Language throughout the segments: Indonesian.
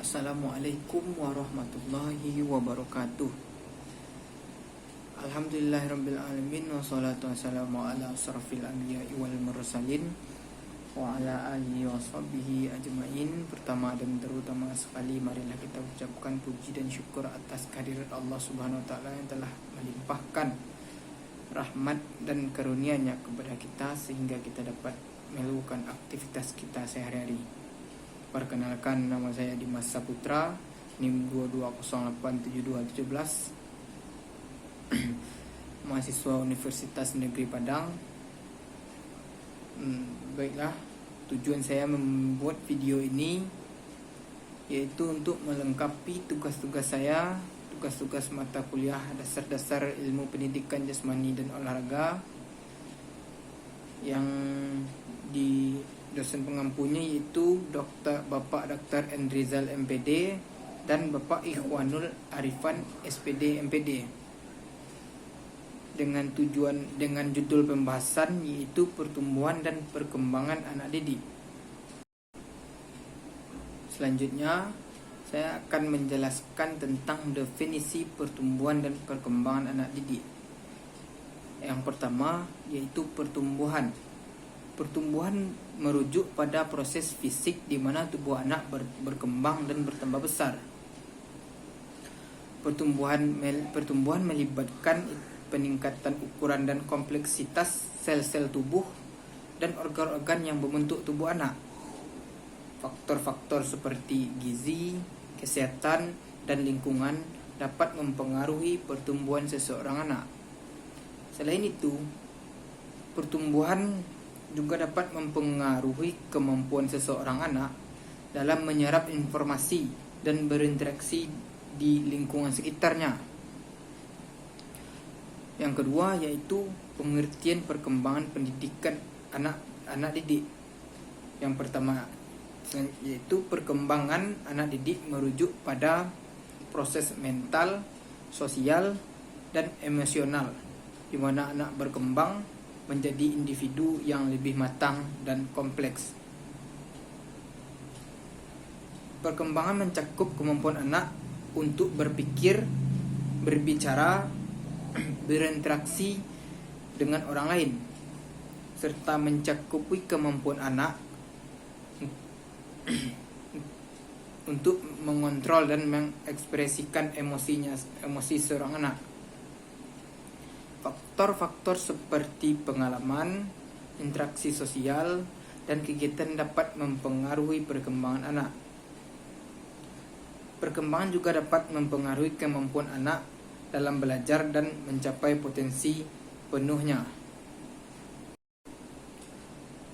Assalamualaikum warahmatullahi wabarakatuh. Alhamdulillahirabbil alamin wassalatu wassalamu ala asrofil anbiya'i wal mursalin wa ala alihi washabihi ajmain. Pertama dan terutama sekali, marilah kita ucapkan puji dan syukur atas kehadirat Allah Subhanahu wa taala yang telah melimpahkan rahmat dan karunia-Nya kepada kita sehingga kita dapat melakukan aktivitas kita sehari-hari. Perkenalkan, nama saya Dimas Saputra, NIM 22087217, mahasiswa Universitas Negeri Padang. Baiklah, tujuan saya membuat video ini yaitu untuk melengkapi tugas-tugas saya, tugas-tugas mata kuliah dasar-dasar ilmu pendidikan jasmani dan olahraga yang di dosen pengampunya yaitu Bapak Dr. Endrizal MPD dan Bapak Ikhwanul Arifan SPD MPD, dengan judul pembahasan yaitu pertumbuhan dan perkembangan anak didik. Selanjutnya saya akan menjelaskan tentang definisi pertumbuhan dan perkembangan anak didik. Yang pertama yaitu pertumbuhan. Pertumbuhan merujuk pada proses fisik di mana tubuh anak berkembang dan bertambah besar. Pertumbuhan melibatkan peningkatan ukuran dan kompleksitas sel-sel tubuh dan organ-organ yang membentuk tubuh anak. Faktor-faktor seperti gizi, kesehatan, dan lingkungan dapat mempengaruhi pertumbuhan seseorang anak. Selain itu, pertumbuhan juga dapat mempengaruhi kemampuan seseorang anak dalam menyerap informasi dan berinteraksi di lingkungan sekitarnya. Yang kedua yaitu pengertian perkembangan pendidikan anak didik. Yang pertama yaitu perkembangan anak didik merujuk pada proses mental, sosial, dan emosional di mana anak berkembang menjadi individu yang lebih matang dan kompleks. Perkembangan mencakup kemampuan anak untuk berpikir, berbicara, berinteraksi dengan orang lain, serta mencakupi kemampuan anak untuk mengontrol dan mengekspresikan emosi seorang anak. Faktor-faktor seperti pengalaman, interaksi sosial, dan kegiatan dapat mempengaruhi perkembangan anak. Perkembangan juga dapat mempengaruhi kemampuan anak dalam belajar dan mencapai potensi penuhnya.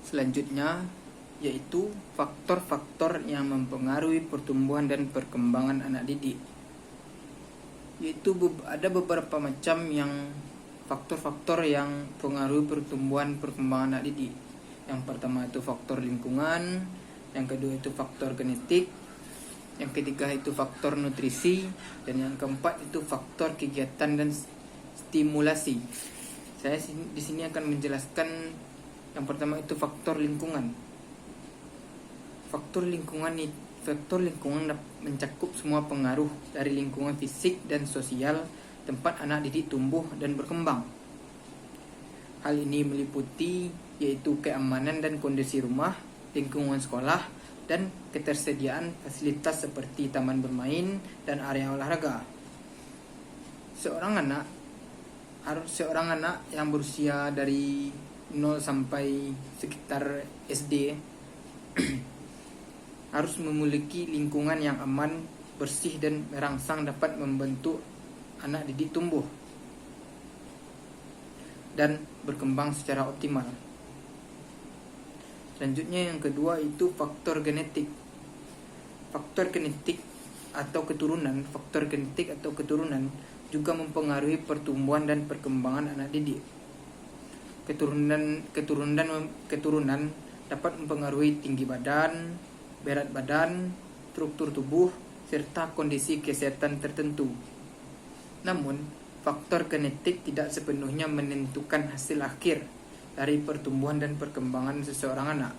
Selanjutnya yaitu faktor-faktor yang mempengaruhi pertumbuhan dan perkembangan anak didik. Yaitu ada beberapa macam faktor-faktor yang pengaruhi pertumbuhan perkembangan anak didik. Yang pertama itu faktor lingkungan, yang kedua itu faktor genetik, yang ketiga itu faktor nutrisi, dan yang keempat itu faktor kegiatan dan stimulasi. Saya di sini akan menjelaskan yang pertama itu faktor lingkungan. Faktor lingkungan mencakup semua pengaruh dari lingkungan fisik dan sosial tempat anak didik tumbuh dan berkembang. Hal ini meliputi yaitu keamanan dan kondisi rumah, lingkungan sekolah, dan ketersediaan fasilitas seperti taman bermain dan area olahraga. Seorang anak yang berusia dari 0 sampai sekitar SD harus memiliki lingkungan yang aman, bersih, dan merangsang dapat membentuk anak didik tumbuh dan berkembang secara optimal. Selanjutnya yang kedua itu faktor genetik. Faktor genetik atau keturunan juga mempengaruhi pertumbuhan dan perkembangan anak didik. Keturunan dapat mempengaruhi tinggi badan, berat badan, struktur tubuh, serta kondisi kesehatan tertentu. Namun, faktor genetik tidak sepenuhnya menentukan hasil akhir dari pertumbuhan dan perkembangan seseorang anak.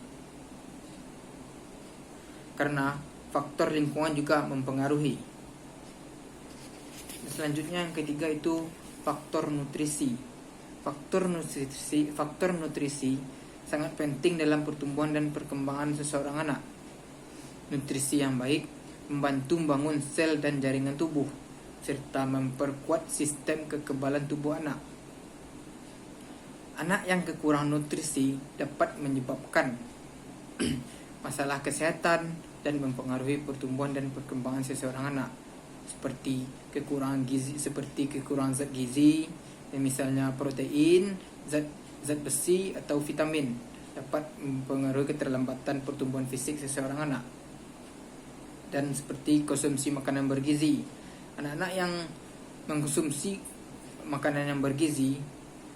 Karena faktor lingkungan juga mempengaruhi. Selanjutnya yang ketiga itu faktor nutrisi. Faktor nutrisi sangat penting dalam pertumbuhan dan perkembangan seseorang anak. Nutrisi yang baik membantu membangun sel dan jaringan tubuh serta memperkuat sistem kekebalan tubuh anak. Anak yang kekurangan nutrisi dapat menyebabkan masalah kesehatan dan mempengaruhi pertumbuhan dan perkembangan seseorang anak, seperti kekurangan zat gizi, misalnya protein, zat besi atau vitamin, dapat mempengaruhi keterlambatan pertumbuhan fisik seseorang anak. Dan seperti konsumsi makanan bergizi, anak-anak yang mengkonsumsi makanan yang bergizi,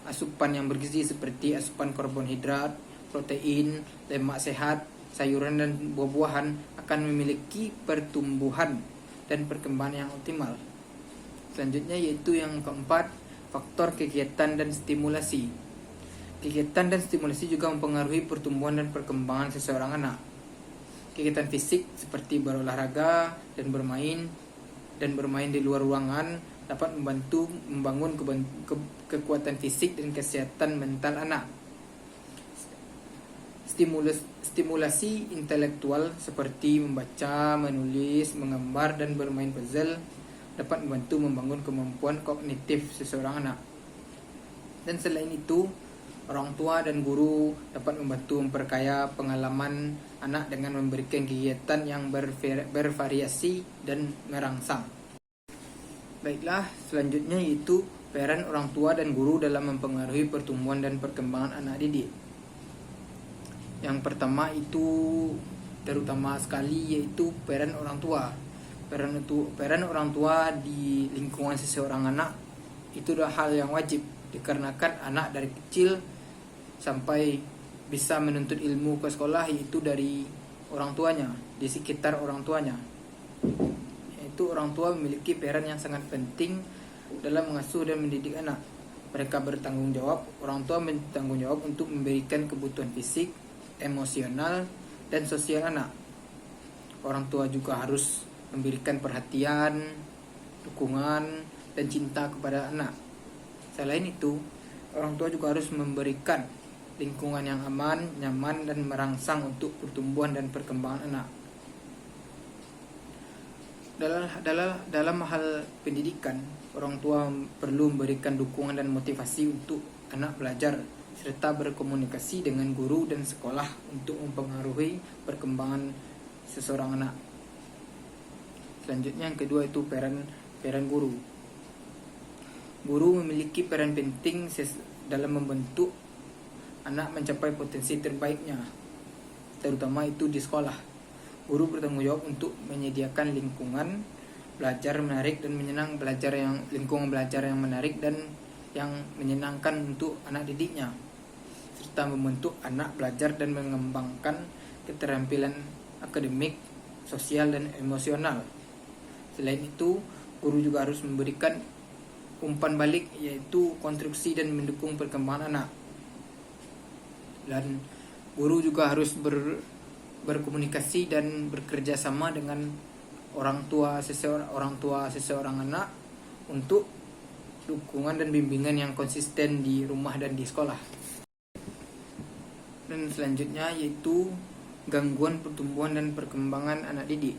asupan yang bergizi seperti asupan karbohidrat, protein, lemak sehat, sayuran dan buah-buahan akan memiliki pertumbuhan dan perkembangan yang optimal. Selanjutnya yaitu yang keempat, faktor kegiatan dan stimulasi. Kegiatan dan stimulasi juga mempengaruhi pertumbuhan dan perkembangan seseorang anak. Kegiatan fisik seperti berolahraga dan bermain di luar ruangan dapat membantu membangun kekuatan fisik dan kesehatan mental anak. Stimulasi intelektual seperti membaca, menulis, menggambar, dan bermain puzzle dapat membantu membangun kemampuan kognitif seseorang anak. Dan selain itu, orang tua dan guru dapat membantu memperkaya pengalaman anak dengan memberikan kegiatan yang bervariasi dan merangsang. Baiklah, selanjutnya yaitu peran orang tua dan guru dalam mempengaruhi pertumbuhan dan perkembangan anak didik. Yang pertama itu terutama sekali yaitu peran orang tua. Peran orang tua di lingkungan seseorang anak itu adalah hal yang wajib, dikarenakan anak dari kecil sampai bisa menuntut ilmu ke sekolah yaitu dari orang tuanya, di sekitar orang tuanya. Yaitu orang tua memiliki peran yang sangat penting dalam mengasuh dan mendidik anak. Mereka bertanggung jawab, orang tua bertanggung jawab untuk memberikan kebutuhan fisik, emosional, dan sosial anak. Orang tua juga harus memberikan perhatian, dukungan, dan cinta kepada anak. Selain itu, orang tua juga harus memberikan lingkungan yang aman, nyaman, dan merangsang untuk pertumbuhan dan perkembangan anak. Dalam hal pendidikan, orang tua perlu memberikan dukungan dan motivasi untuk anak belajar, serta berkomunikasi dengan guru dan sekolah untuk mempengaruhi perkembangan seseorang anak. Selanjutnya yang kedua itu peran guru. Guru memiliki peran penting dalam membentuk anak mencapai potensi terbaiknya, terutama itu di sekolah. Guru bertanggung jawab untuk menyediakan lingkungan belajar menarik dan lingkungan belajar yang menarik dan yang menyenangkan untuk anak didiknya, serta membentuk anak belajar dan mengembangkan keterampilan akademik, sosial, dan emosional. Selain itu, guru juga harus memberikan umpan balik, yaitu konstruksi dan mendukung perkembangan anak. Dan guru juga harus berkomunikasi dan bekerja sama dengan orang tua seseorang anak untuk dukungan dan bimbingan yang konsisten di rumah dan di sekolah. Dan selanjutnya yaitu gangguan pertumbuhan dan perkembangan anak didik.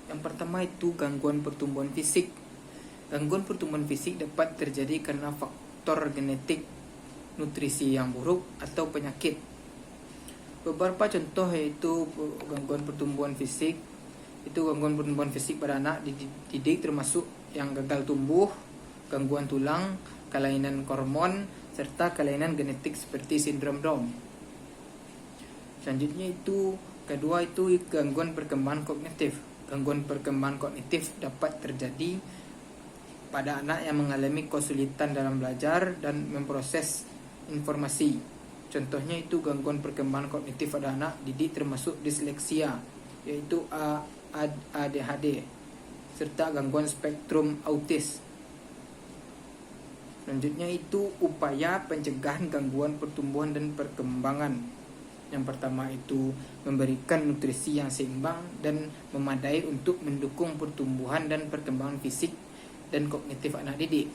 Yang pertama itu gangguan pertumbuhan fisik. Gangguan pertumbuhan fisik dapat terjadi karena faktor genetik, nutrisi yang buruk, atau penyakit. Beberapa contoh yaitu gangguan pertumbuhan fisik. Itu gangguan pertumbuhan fisik pada anak didik termasuk yang gagal tumbuh, gangguan tulang, kelainan hormon, serta kelainan genetik seperti sindrom Down. Selanjutnya itu kedua itu gangguan perkembangan kognitif. Gangguan perkembangan kognitif dapat terjadi pada anak yang mengalami kesulitan dalam belajar dan memproses informasi. Contohnya itu gangguan perkembangan kognitif pada anak didik termasuk disleksia, yaitu ADHD, serta gangguan spektrum autis. Selanjutnya itu upaya pencegahan gangguan pertumbuhan dan perkembangan. Yang pertama itu memberikan nutrisi yang seimbang dan memadai untuk mendukung pertumbuhan dan perkembangan fisik dan kognitif anak didik.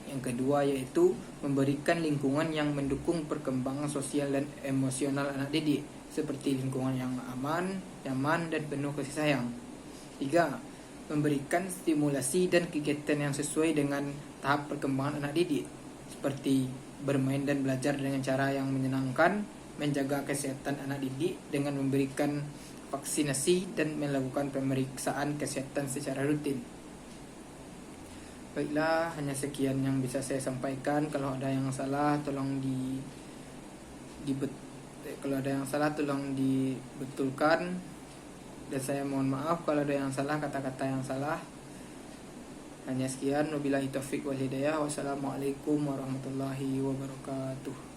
Yang kedua yaitu memberikan lingkungan yang mendukung perkembangan sosial dan emosional anak didik, seperti lingkungan yang aman, nyaman, dan penuh kasih sayang. 3. Memberikan stimulasi dan kegiatan yang sesuai dengan tahap perkembangan anak didik, seperti bermain dan belajar dengan cara yang menyenangkan, menjaga kesehatan anak didik dengan memberikan vaksinasi dan melakukan pemeriksaan kesehatan secara rutin. Baiklah, hanya sekian yang bisa saya sampaikan. Kalau ada yang salah tolong dibetulkan, dan saya mohon maaf kalau ada yang salah, kata-kata yang salah. Hanya sekian, wabillahi taufiq wal hidayah. Wassalamualaikum warahmatullahi wabarakatuh.